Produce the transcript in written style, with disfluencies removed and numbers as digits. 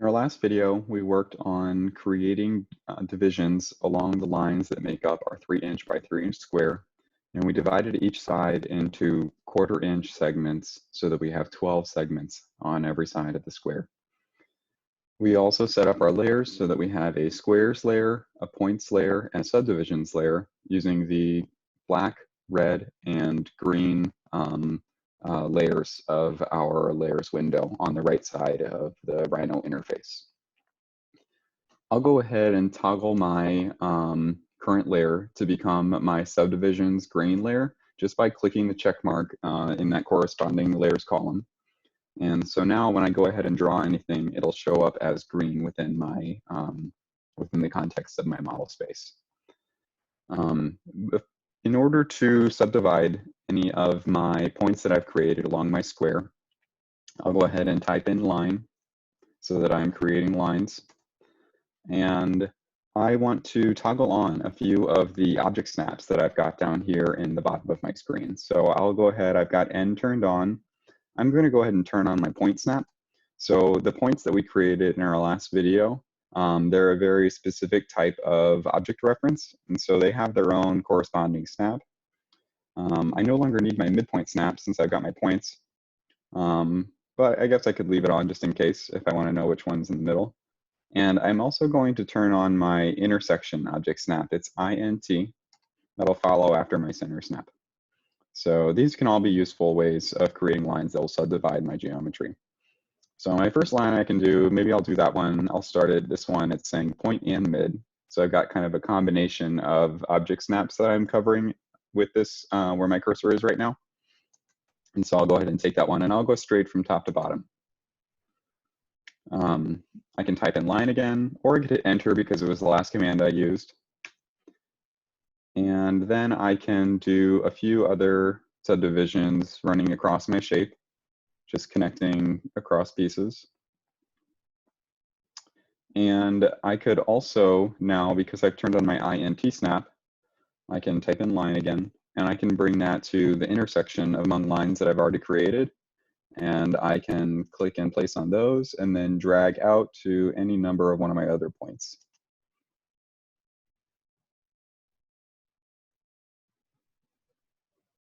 In our last video, we worked on creating divisions along the lines that make up our 3-inch by 3-inch square, and we divided each side into 1/4-inch segments so that we have 12 segments on every side of the square. We also set up our layers so that we have a squares layer, a points layer, and a subdivisions layer using the black, red, and green layers of our layers window on the right side of the Rhino interface. I'll go ahead and toggle my current layer to become my subdivisions green layer just by clicking the check mark in that corresponding layers column. And so now when I go ahead and draw anything, it'll show up as green within my within the context of my model space. In order to subdivide any of my points that I've created along my square, I'll go ahead and type in line so that I'm creating lines. And I want to toggle on a few of the object snaps that I've got down here in the bottom of my screen. So I'll go ahead, I've got N turned on. I'm going to go ahead and turn on my point snap. So the points that we created in our last video, they're a very specific type of object reference, and so they have their own corresponding snap. I no longer need my midpoint snap since I've got my points, but I guess I could leave it on just in case if I want to know which one's in the middle. And I'm also going to turn on my intersection object snap. It's INT. That'll follow after my center snap. So these can all be useful ways of creating lines that will subdivide my geometry. So my first line I can do, maybe I'll do that one. I'll start at this one. It's saying point and mid. So I've got kind of a combination of object snaps that I'm covering with this where my cursor is right now. And so I'll go ahead and take that one and I'll go straight from top to bottom. I can type in line again, or I could hit enter because it was the last command I used. And then I can do a few other subdivisions running across my shape, just connecting across pieces. And I could also now, because I've turned on my INT snap, I can type in line again, and I can bring that to the intersection among lines that I've already created. And I can click and place on those and then drag out to any number of one of my other points.